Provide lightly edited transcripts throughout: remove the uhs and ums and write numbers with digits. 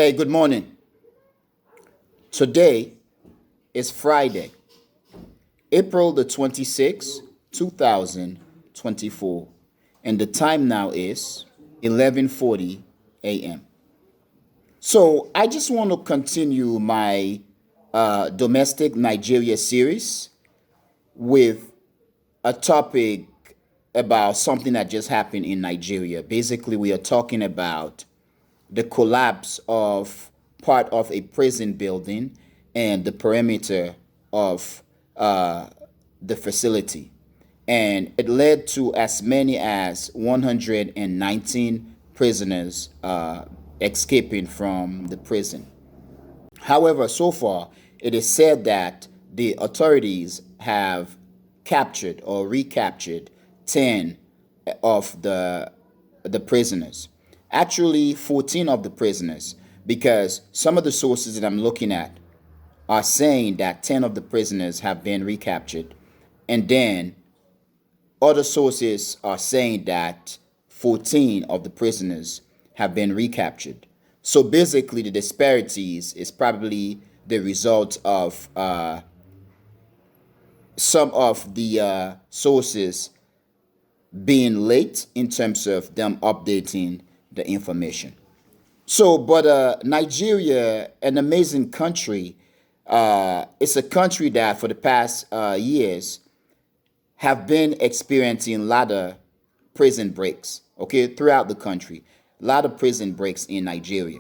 Hey, good morning. Today is Friday, April the 26th, 2024, and the time now is 11:40 a.m. So I just want to continue my domestic Nigeria series with a topic about something that just happened in Nigeria. Basically, we are talking about the collapse of part of a prison building and the perimeter of the facility. And it led to as many as 119 prisoners escaping from the prison. However, so far, it is said that the authorities have captured or recaptured 10 of the prisoners. Actually, 14 of the prisoners, because some of the sources that I'm looking at are saying that 10 of the prisoners have been recaptured. And then other sources are saying that 14 of the prisoners have been recaptured. So basically, the disparities is probably the result of some of the sources being late in terms of them updating the information. So, but Nigeria, an amazing country, it's a country that for the past years have been experiencing a lot of prison breaks, okay, throughout the country. A lot of prison breaks in Nigeria.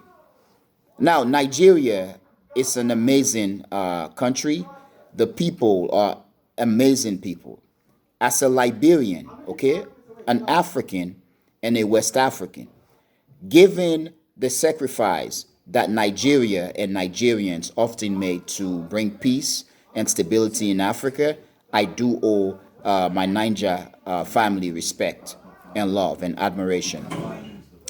Now, Nigeria is an amazing country. The people are amazing people. As a Liberian, okay, an African and a West African, given the sacrifice that Nigeria and Nigerians often make to bring peace and stability in Africa, I do owe my Niger family respect and love and admiration.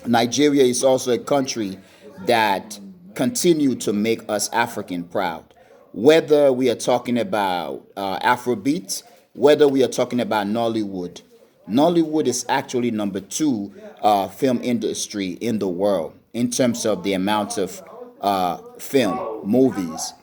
Nigeria is also a country that continue to make us African proud. Whether we are talking about Afrobeat, whether we are talking about Nollywood. Nollywood is actually number two film industry in the world in terms of the amount of film, movies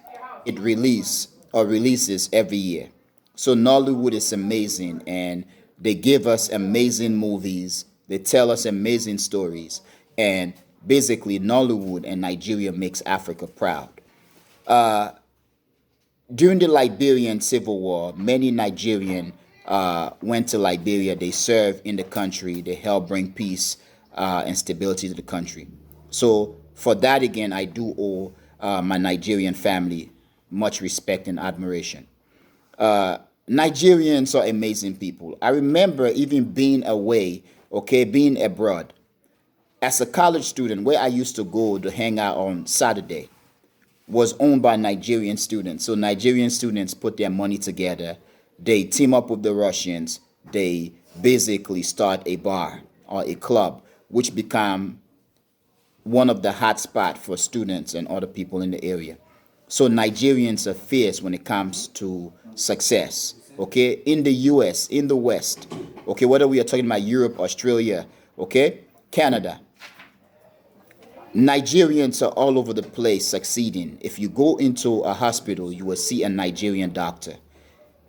it releases every year. So Nollywood is amazing and they give us amazing movies. They tell us amazing stories. And basically Nollywood and Nigeria makes Africa proud. During the Liberian Civil War, many Nigerian went to Liberia. They served in the country. They helped bring peace and stability to the country. So for that, again, I do owe my Nigerian family much respect and admiration. Nigerians are amazing people. I remember even being away, okay, being abroad. As a college student, where I used to go to hang out on Saturday was owned by Nigerian students. So Nigerian students put their money together. They team up with the Russians. They basically start a bar or a club, which become one of the hot spot for students and other people in the area. So Nigerians are fierce when it comes to success. Okay, in the U.S., in the West. Okay, whether we are talking about Europe, Australia, okay, Canada. Nigerians are all over the place succeeding. If you go into a hospital, you will see a Nigerian doctor.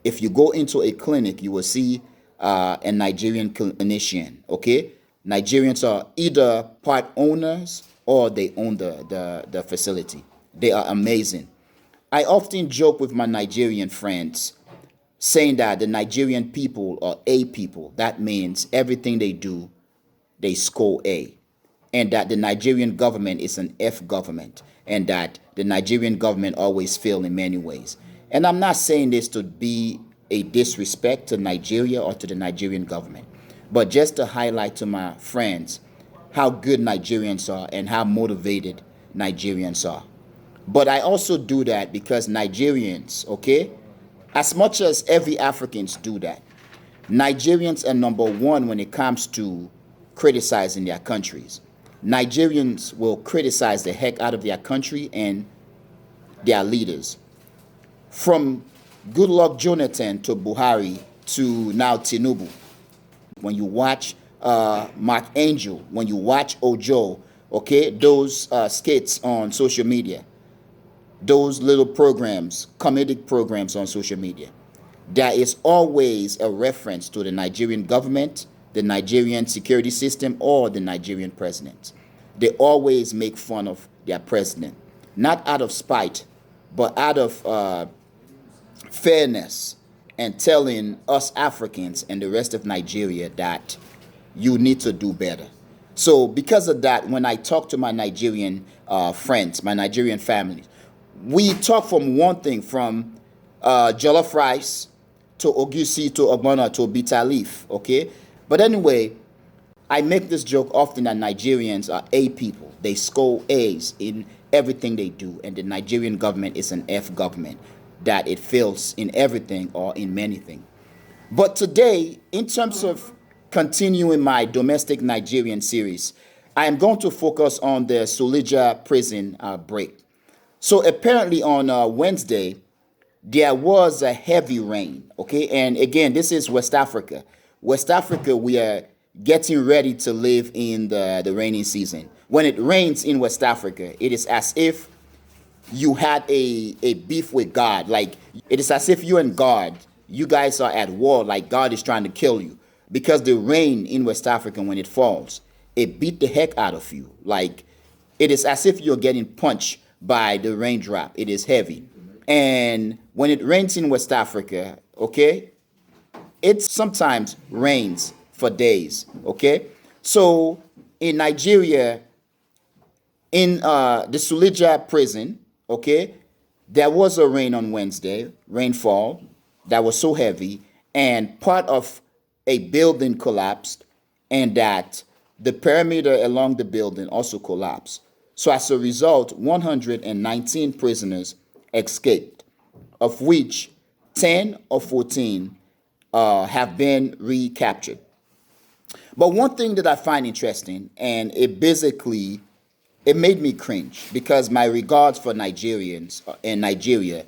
If you go into a clinic, you will see a Nigerian clinician. Okay, Nigerians are either part owners or they own the facility. They are amazing. I often joke with my Nigerian friends saying that the Nigerian people are A people. That means everything they do, they score A. And that the Nigerian government is an F government. And that the Nigerian government always fail in many ways. And I'm not saying this to be a disrespect to Nigeria or to the Nigerian government, but just to highlight to my friends how good Nigerians are and how motivated Nigerians are. But I also do that because Nigerians, okay, as much as every Africans do that, Nigerians are number one when it comes to criticizing their countries. Nigerians will criticize the heck out of their country and their leaders. From Goodluck Jonathan to Buhari to now Tinubu. When you watch Mark Angel, when you watch Ojo, okay, those skits on social media, those little programs, comedic programs on social media, there is always a reference to the Nigerian government, the Nigerian security system, or the Nigerian president. They always make fun of their president, not out of spite, but out of fairness, and telling us Africans and the rest of Nigeria that you need to do better. So, because of that, when I talk to my Nigerian friends, my Nigerian family, we talk from one thing, from jollof rice to ogusi to ogbonna to bitter leaf, okay? But anyway, I make this joke often that Nigerians are A people. They score A's in everything they do, and the Nigerian government is an F government, that it fails in everything or in many things. But today, in terms of continuing my domestic Nigerian series, I am going to focus on the Suleja prison break. So apparently on Wednesday, there was a heavy rain, okay? And again, this is West Africa. West Africa, we are getting ready to live in the rainy season. When it rains in West Africa, it is as if you had a beef with God. Like, it is as if you and God, you guys are at war, like God is trying to kill you. Because the rain in West Africa, when it falls, it beat the heck out of you. Like, it is as if you're getting punched by the raindrop. It is heavy. And when it rains in West Africa, okay, it sometimes rains for days, okay? So in Nigeria, in the Suleja prison, okay, there was a rain on Wednesday, rainfall that was so heavy, and part of a building collapsed, and that the perimeter along the building also collapsed. So as a result, 119 prisoners escaped, of which 10 or 14 have been recaptured. But one thing that I find interesting, and it made me cringe, because my regards for Nigerians in Nigeria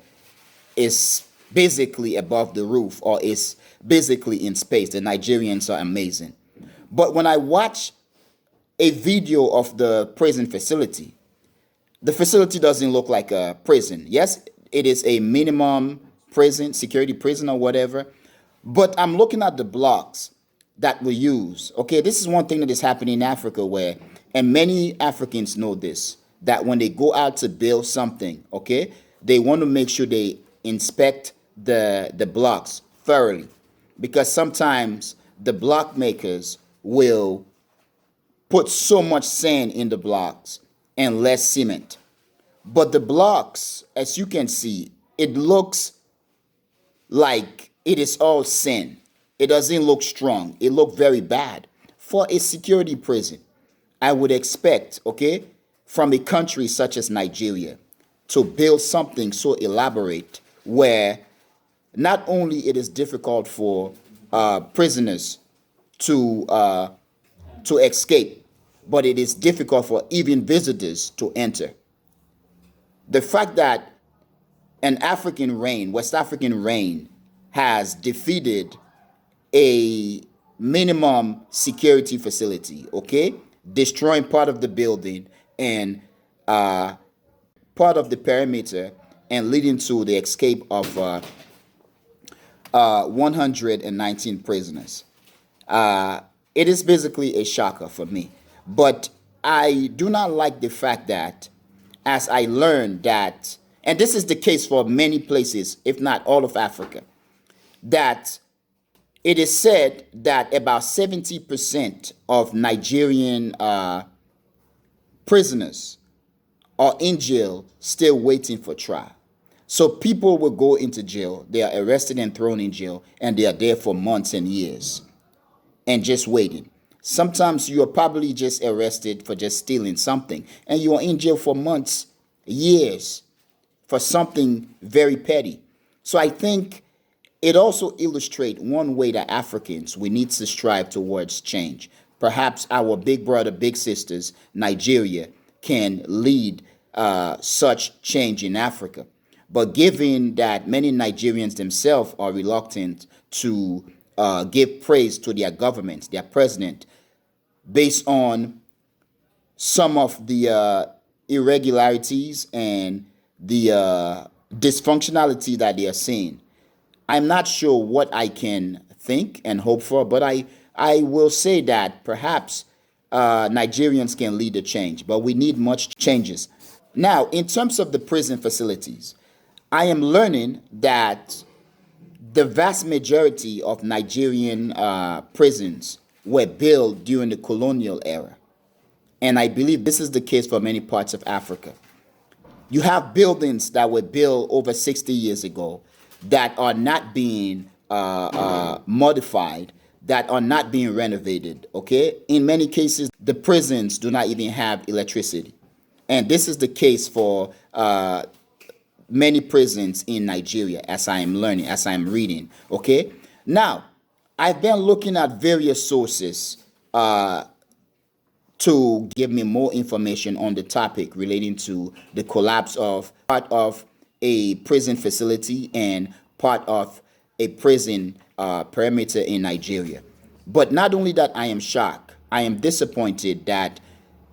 is basically above the roof, or is basically in space. The Nigerians are amazing. But when I watch a video of the prison facility, the facility doesn't look like a prison. Yes, it is a minimum prison, security prison or whatever. But I'm looking at the blocks that we use. Okay, this is one thing that is happening in Africa where, and many Africans know this, that when they go out to build something, okay, they want to make sure they inspect the blocks thoroughly. Because sometimes the block makers will put so much sand in the blocks and less cement. But the blocks, as you can see, it looks like it is all sand. It doesn't look strong. It looks very bad. For a security prison, I would expect, okay, from a country such as Nigeria, to build something so elaborate where not only it is difficult for prisoners to escape, but it is difficult for even visitors to enter. The fact that an African rain, West African rain, has defeated a minimum security facility, okay, destroying part of the building and part of the perimeter, and leading to the escape of 119 prisoners. It is basically a shocker for me. But I do not like the fact that, as I learned that, and this is the case for many places, if not all of Africa, that it is said that about 70% of Nigerian prisoners are in jail still waiting for trial. So people will go into jail, they are arrested and thrown in jail, and they are there for months and years and just waiting. Sometimes you are probably just arrested for just stealing something, and you are in jail for months, years, for something very petty. So I think it also illustrates one way that Africans, we need to strive towards change. Perhaps our big brother, big sisters, Nigeria, can lead such change in Africa. But given that many Nigerians themselves are reluctant to give praise to their government, their president, based on some of the irregularities and the dysfunctionality that they are seeing. I'm not sure what I can think and hope for, but I will say that perhaps Nigerians can lead a change, but we need much changes. Now, in terms of the prison facilities, I am learning that the vast majority of Nigerian prisons were built during the colonial era. And I believe this is the case for many parts of Africa. You have buildings that were built over 60 years ago that are not being modified, that are not being renovated. Okay, in many cases, the prisons do not even have electricity, and this is the case for many prisons in Nigeria, as I am learning, as I am reading. Okay, now I've been looking at various sources to give me more information on the topic relating to the collapse of part of a prison facility and part of a prison perimeter in Nigeria. But not only that, I am shocked, I am disappointed that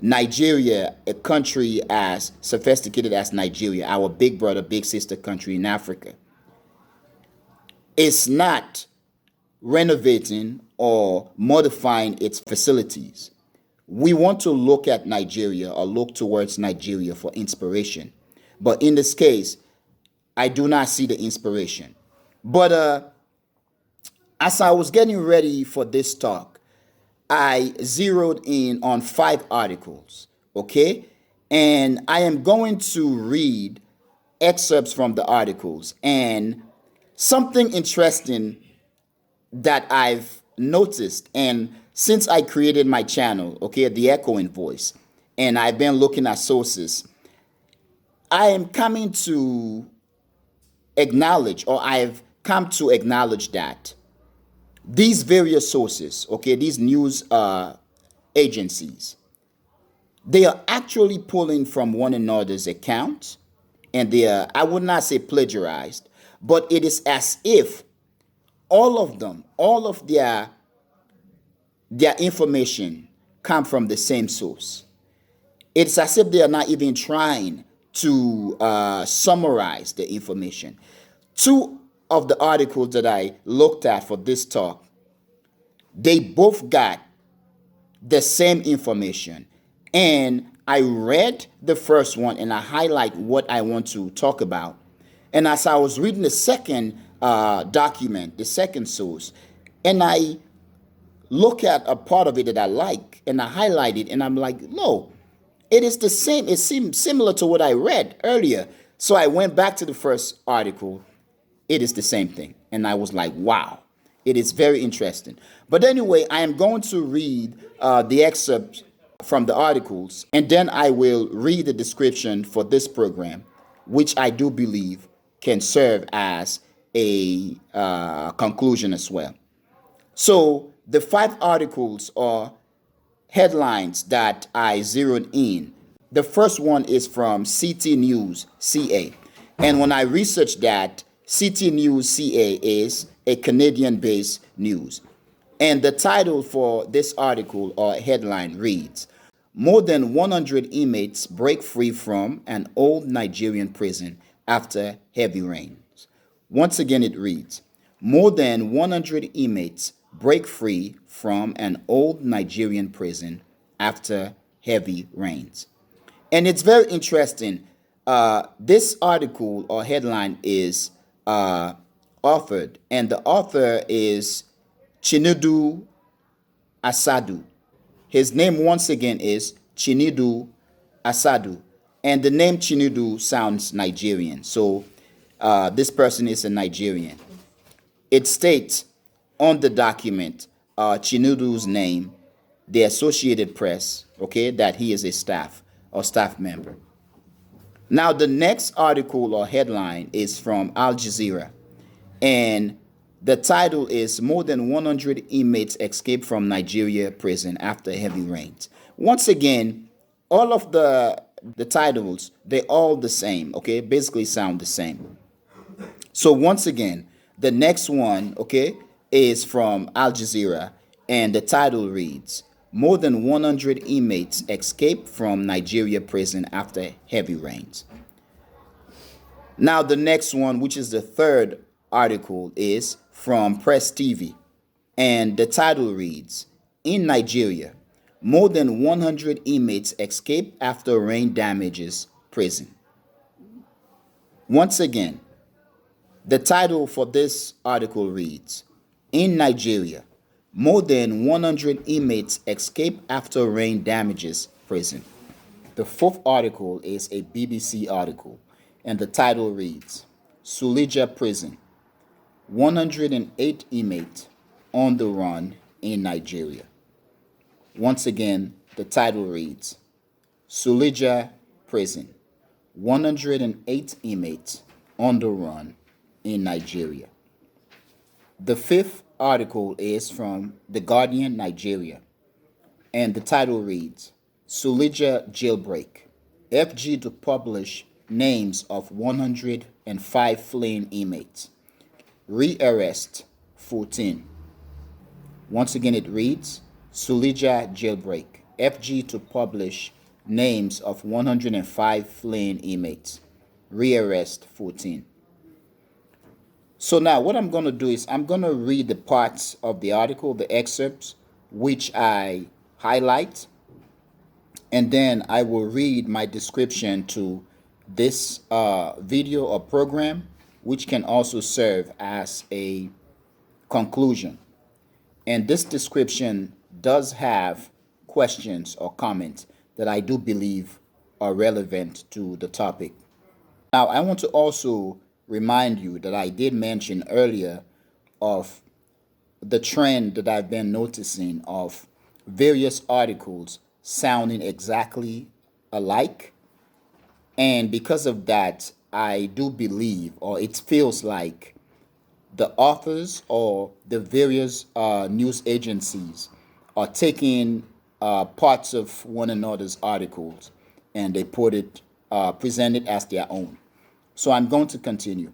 Nigeria, a country as sophisticated as Nigeria, our big brother, big sister country in Africa, is not renovating or modifying its facilities. We want to look at Nigeria or look towards Nigeria for inspiration. But in this case, I do not see the inspiration. But as I was getting ready for this talk, I zeroed in on 5 articles, okay? And I am going to read excerpts from the articles. And something interesting that I've noticed, and since I created my channel, okay, the echoing voice, and I've been looking at sources, I am coming to acknowledge, or I've come to acknowledge that these various sources, okay, these news agencies, they are actually pulling from one another's accounts, and they are, I would not say plagiarized, but it is as if all of them, all of their information come from the same source. It's as if they are not even trying to summarize the information. Two of the articles that I looked at for this talk, they both got the same information. And I read the first one and I highlight what I want to talk about. And as I was reading the second document, the second source, and I look at a part of it that I like and I highlight it and I'm like, no, it is the same. It seems similar to what I read earlier. So I went back to the first article. It is the same thing. And I was like, wow, it is very interesting. But anyway, I am going to read the excerpt from the articles, and then I will read the description for this program, which I do believe can serve as a conclusion as well. So the 5 articles are headlines that I zeroed in. The first one is from CT News CA. And when I researched that, CT News CA is a Canadian based news. And the title for this article or headline reads, more than 100 inmates break free from an old Nigerian prison after heavy rains. Once again, it reads, more than 100 inmates break free from an old Nigerian prison after heavy rains. And it's very interesting. This article or headline is authored, and the author is Chinedu Asadu. His name once again is Chinedu Asadu, and the name Chinedu sounds Nigerian. So this person is a Nigerian. It states on the document Chinedu's name, the Associated Press, okay, that he is a staff or staff member. Now, the next article or headline is from Al Jazeera, and the title is more than 100 inmates escape from Nigeria prison after heavy rains. Once again, all of the titles, they're all the same, okay, basically sound the same. So once again, the next one, okay, is from Al Jazeera, and the title reads, More than 100 inmates escaped from Nigeria prison after heavy rains. Now, the next one, which is the third article, is from Press TV. And the title reads, In Nigeria, more than 100 inmates escape after rain damages prison. Once again, the title for this article reads, In Nigeria, more than 100 inmates escape after rain damages prison. The fourth article is a BBC article, and the title reads, Suleja Prison, 108 inmates on the run in Nigeria. Once again, the title reads, Suleja Prison, 108 inmates on the run in Nigeria. The fifth article is from The Guardian, Nigeria, and the title reads, Suleja Jailbreak, FG to publish names of 105 fleeing inmates. Rearrest 14. Once again, it reads, Suleja Jailbreak, FG to publish names of 105 fleeing inmates. Rearrest 14. So now what I'm going to do is I'm going to read the parts of the article, the excerpts, which I highlight, and then I will read my description to this video or program, which can also serve as a conclusion. And this description does have questions or comments that I do believe are relevant to the topic. Now, I want to also remind you that I did mention earlier of the trend that I've been noticing of various articles sounding exactly alike. And because of that, I do believe, or it feels like, the authors or the various news agencies are taking parts of one another's articles and they present it as their own. So I'm going to continue.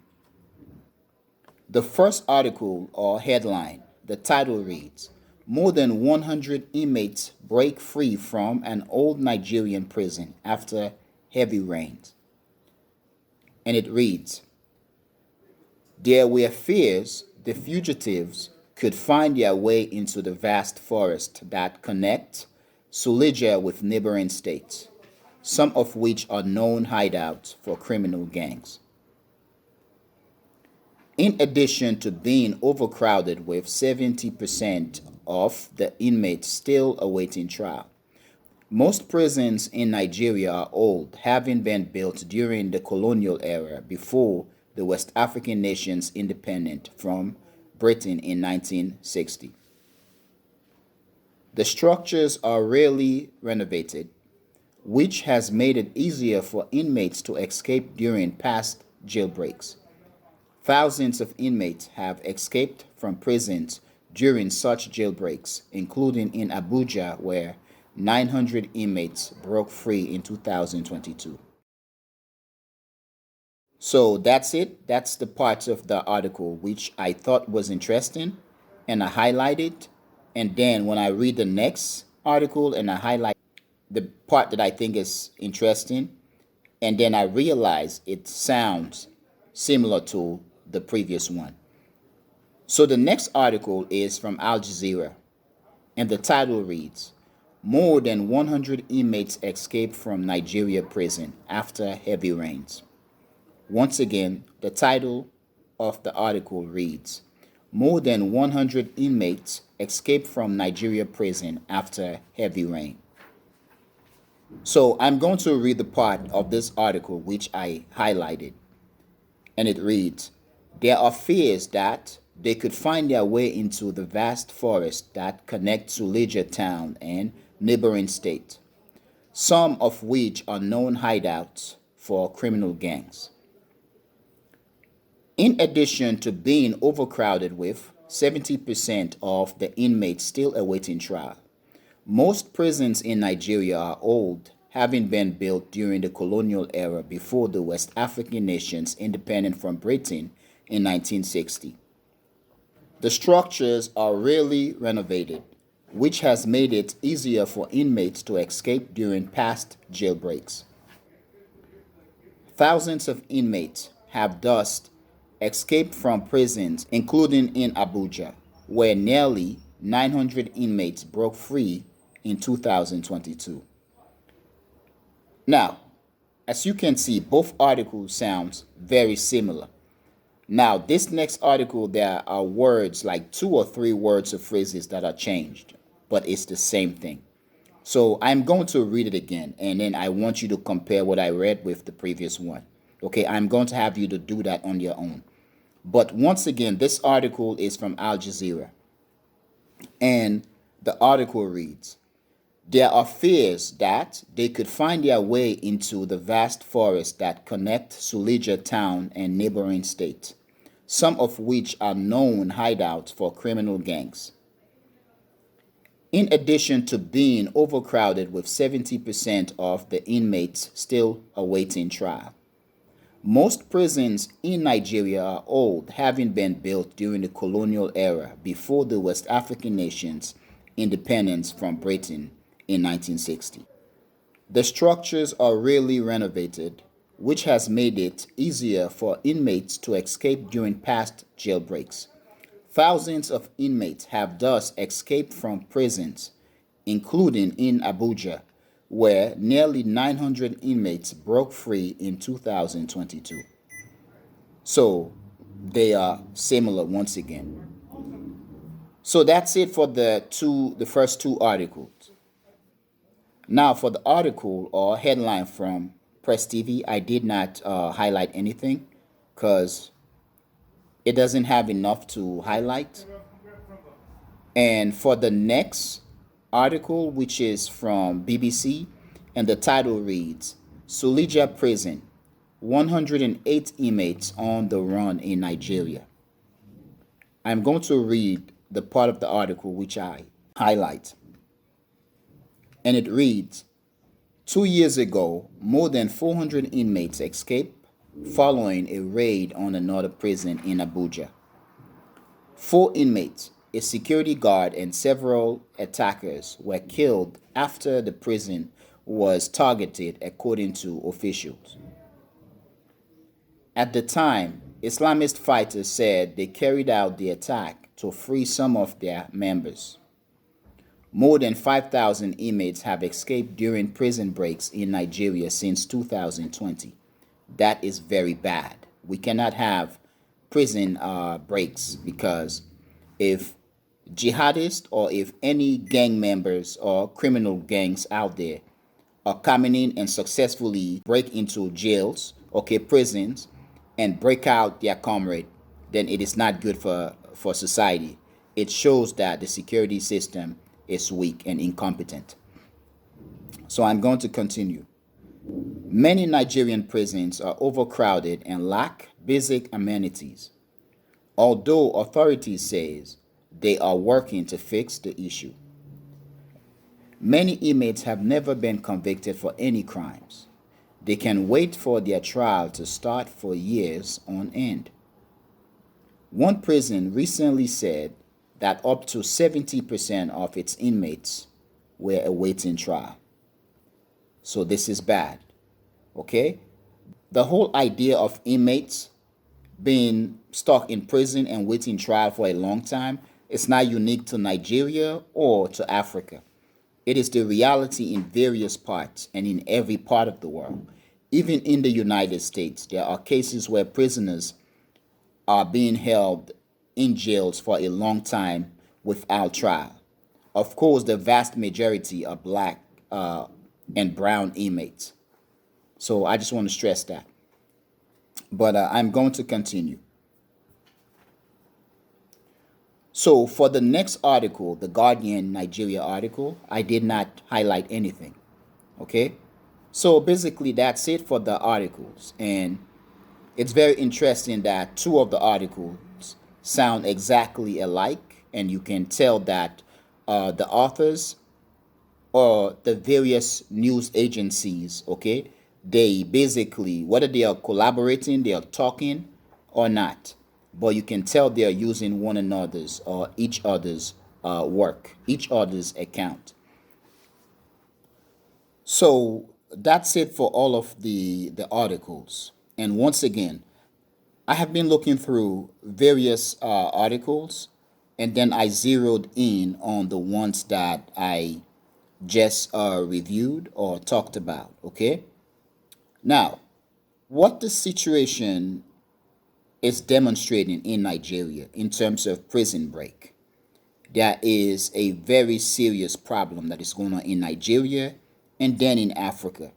The first article or headline, the title reads, More than 100 inmates break free from an old Nigerian prison after heavy rains. And it reads, There were fears the fugitives could find their way into the vast forest that connect Suleja with neighboring states, some of which are known hideouts for criminal gangs. In addition to being overcrowded with 70% of the inmates still awaiting trial, most prisons in Nigeria are old, having been built during the colonial era before the West African nation's independence from Britain in 1960. The structures are rarely renovated, which has made it easier for inmates to escape during past jailbreaks. Thousands of inmates have escaped from prisons during such jailbreaks, including in Abuja, where 900 inmates broke free in 2022. So that's it. That's the part of the article which I thought was interesting, and I highlighted. And then when I read the next article and I highlight the part that I think is interesting, and then I realize it sounds similar to the previous one. So the next article is from Al Jazeera, and the title reads, More than 100 inmates escape from Nigeria prison after heavy rains. Once again, the title of the article reads, More than 100 inmates escape from Nigeria prison after heavy rain. So I'm going to read the part of this article which I highlighted, and it reads, There are fears that they could find their way into the vast forest that connect Suleja town and neighboring state, some of which are known hideouts for criminal gangs. In addition to being overcrowded with 70% of the inmates still awaiting trial, most prisons in Nigeria are old, having been built during the colonial era before the West African nation's independence from Britain in 1960. The structures are rarely renovated, which has made it easier for inmates to escape during past jailbreaks. Thousands of inmates have thus escaped from prisons, including in Abuja, where nearly 900 inmates broke free in 2022. Now, as you can see, both articles sound very similar. Now, this next article, there are words like 2 or 3 words or phrases that are changed, but it's the same thing. So I'm going to read it again, and then I want you to compare what I read with the previous one. Okay, I'm going to have you to do that on your own. But once again, this article is from Al Jazeera, and the article reads, there are fears that they could find their way into the vast forests that connect Suleja town and neighboring states, some of which are known hideouts for criminal gangs. In addition to being overcrowded with 70% of the inmates still awaiting trial. Most prisons in Nigeria are old, having been built during the colonial era before the West African nations' independence from Britain in 1960. The structures are rarely renovated, which has made it easier for inmates to escape during past jailbreaks. Thousands of inmates have thus escaped from prisons, including in Abuja, where nearly 900 inmates broke free in 2022. So they are similar once again. So that's it for the first 2 articles. Now for the article or headline from Press TV, I did not highlight anything because it doesn't have enough to highlight. And for the next article, which is from BBC, and the title reads, Suleja Prison, 108 inmates on the run in Nigeria. I'm going to read the part of the article which I highlight. And it reads, 2 years ago, more than 400 inmates escaped following a raid on another prison in Abuja. 4 inmates, a security guard, and several attackers were killed after the prison was targeted, according to officials. At the time, Islamist fighters said they carried out the attack to free some of their members. More than 5,000 inmates have escaped during prison breaks in Nigeria since 2020. That is very bad. We cannot have prison breaks because if jihadists or if any gang members or criminal gangs out there are coming in and successfully break into jails, okay, prisons, and break out their comrade, then it is not good for society. It shows that the security system is weak and incompetent. So I'm going to continue. Many Nigerian prisons are overcrowded and lack basic amenities, although authorities say they are working to fix the issue. Many inmates have never been convicted for any crimes. They can wait for their trial to start for years on end. One prison recently said that up to 70% of its inmates were awaiting trial. So this is bad, okay? The whole idea of inmates being stuck in prison and waiting trial for a long time is not unique to Nigeria or to Africa. It is the reality in various parts and in every part of the world. Even in the United States, there are cases where prisoners are being held in jails for a long time without trial. Of course, the vast majority are black and brown inmates. So I just want to stress that. But I'm going to continue. So for the next article, the Guardian Nigeria article, I did not highlight anything. Okay? So basically that's it for the articles. And it's very interesting that 2 of the articles sound exactly alike, and you can tell that the authors or the various news agencies, okay, they basically, whether they are collaborating, they are talking or not, but you can tell they are using one another's or each other's work, each other's account. So that's it for all of the articles. And once again, I have been looking through various articles, and then I zeroed in on the ones that I just reviewed or talked about. Okay. Now, what the situation is demonstrating in Nigeria in terms of prison break, there is a very serious problem that is going on in Nigeria and then in Africa.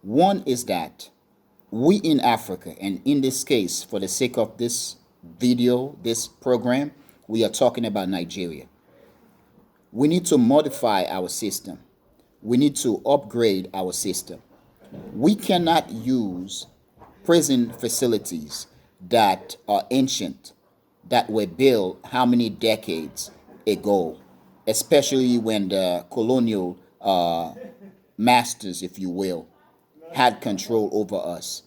One is that we in Africa, and in this case, for the sake of this video, this program, we are talking about Nigeria. We need to modify our system. We need to upgrade our system. We cannot use prison facilities that are ancient, that were built how many decades ago, especially when the colonial masters, if you will, had control over us.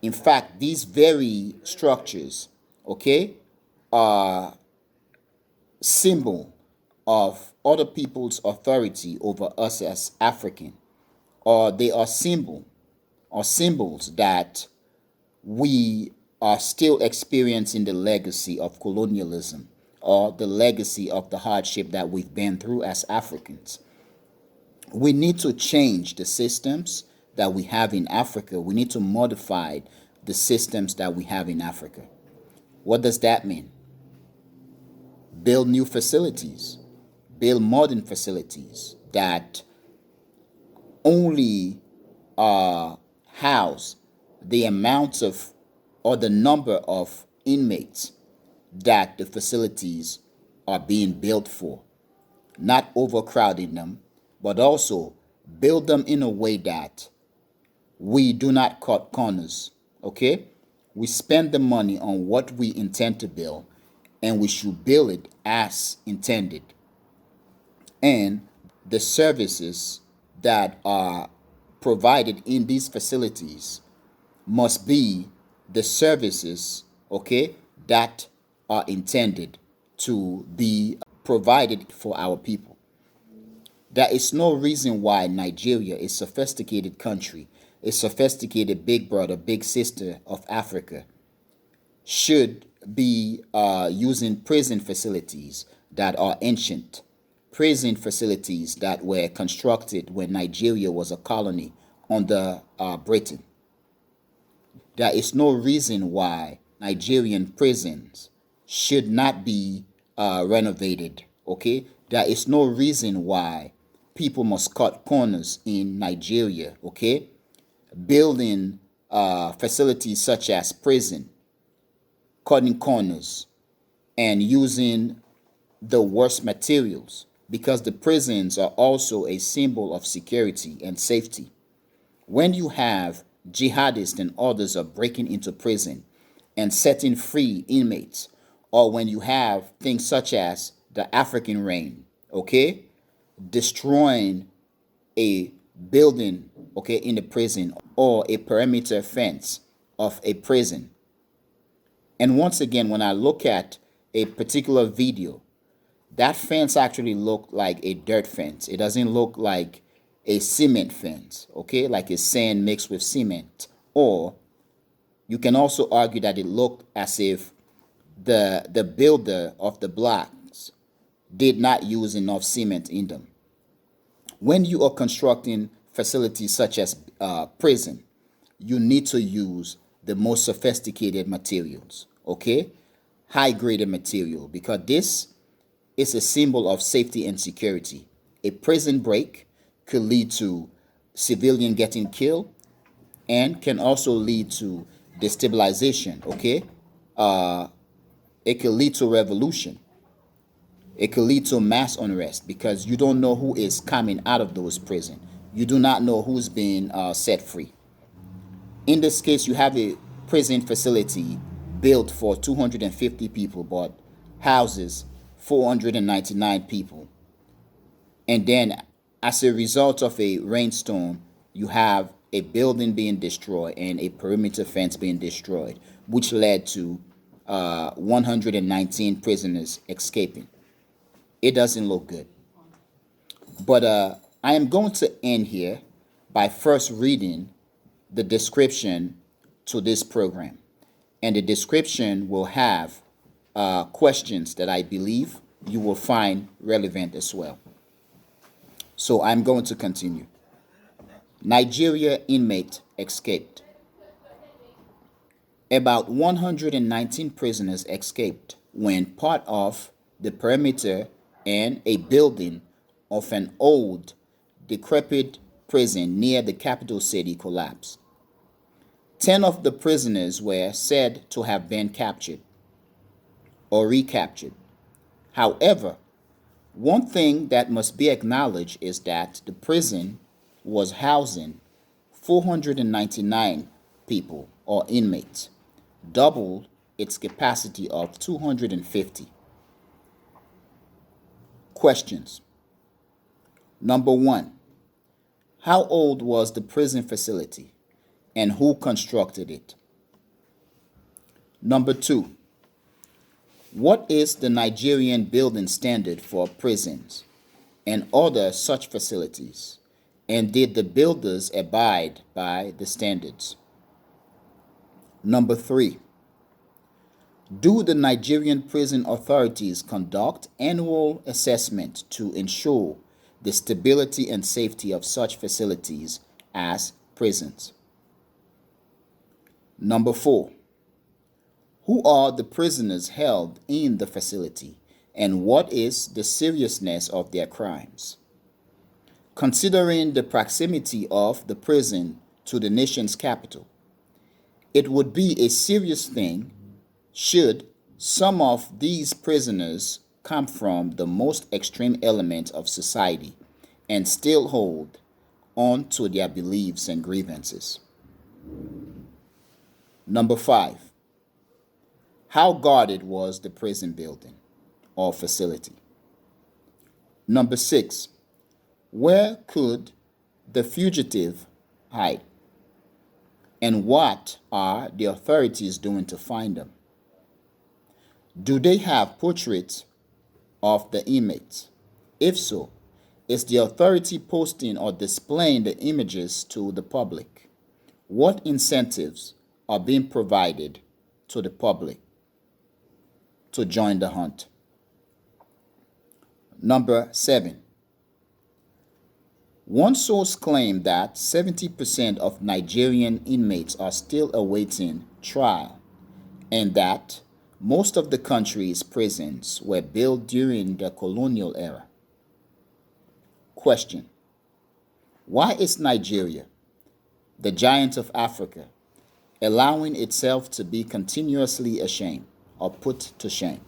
In fact, these very structures, okay, are symbol of other people's authority over us as African, or they are symbols that we are still experiencing the legacy of colonialism or the legacy of the hardship that we've been through as Africans. We need to change the systems that we have in Africa. We need to modify the systems that we have in Africa. What does that mean? Build new facilities, build modern facilities that only house the amounts of or the number of inmates that the facilities are being built for, not overcrowding them, but also build them in a way that we do not cut corners. Okay? We spend the money on what we intend to build, and we should build it as intended. And the services that are provided in these facilities must be the services, okay, that are intended to be provided for our people. There is no reason why Nigeria, a sophisticated country, a sophisticated big brother, big sister of Africa, should be using prison facilities that are ancient, prison facilities that were constructed when Nigeria was a colony under Britain. There is no reason why Nigerian prisons should not be renovated. Okay, there is no reason why people must cut corners in Nigeria. Okay, building facilities such as prison, cutting corners, and using the worst materials, because the prisons are also a symbol of security and safety. When you have jihadists and others are breaking into prison and setting free inmates, or when you have things such as the African rain, okay, destroying a building, okay, in the prison, or a perimeter fence of a prison. And once again, when I look at a particular video, that fence actually looked like a dirt fence. It doesn't look like a cement fence, okay, like a sand mixed with cement. Or you can also argue that it looked as if the builder of the blocks did not use enough cement in them. When you are constructing facilities such as prison, you need to use the most sophisticated materials, okay, high graded material, because this is a symbol of safety and security. A prison break could lead to civilian getting killed and can also lead to destabilization, okay? It could lead to revolution. It could lead to mass unrest because you don't know who is coming out of those prisons. You do not know who's being set free. In this case, you have a prison facility built for 250 people but houses 499 people. And then, as a result of a rainstorm, you have a building being destroyed and a perimeter fence being destroyed, which led to 119 prisoners escaping. It doesn't look good. But I am going to end here by first reading the description to this program. And the description will have questions that I believe you will find relevant as well. So I'm going to continue. Nigeria inmate escaped. About 119 prisoners escaped when part of the perimeter and a building of an old, decrepit prison near the capital city collapsed. 10 of the prisoners were said to have been captured or recaptured. However, one thing that must be acknowledged is that the prison was housing 499 people or inmates, double its capacity of 250. Questions. Number 1. How old was the prison facility and who constructed it? Number 2. What is the Nigerian building standard for prisons and other such facilities? And did the builders abide by the standards? Number 3. Do the Nigerian prison authorities conduct annual assessment to ensure the stability and safety of such facilities as prisons? Number 4. Who are the prisoners held in the facility, and what is the seriousness of their crimes? Considering the proximity of the prison to the nation's capital, it would be a serious thing should some of these prisoners come from the most extreme element of society and still hold on to their beliefs and grievances. Number 5. How guarded was the prison building or facility? Number 6. Where could the fugitive hide? And what are the authorities doing to find them? Do they have portraits of the inmates? If so, is the authority posting or displaying the images to the public? What incentives are being provided to the public to join the hunt? Number 7. One source claimed that 70% of Nigerian inmates are still awaiting trial and that most of the country's prisons were built during the colonial era. Question. Why is Nigeria, the giant of Africa, allowing itself to be continuously ashamed or put to shame?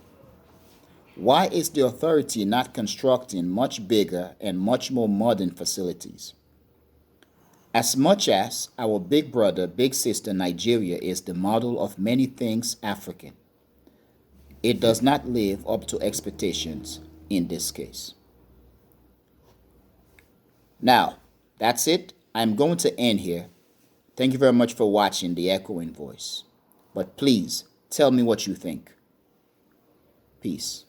Why is the authority not constructing much bigger and much more modern facilities? As much as our big brother, big sister Nigeria is the model of many things African, it does not live up to expectations in this case. Now, that's it. I'm going to end here. Thank you very much for watching The Echoing Voice. But please tell me what you think. Peace.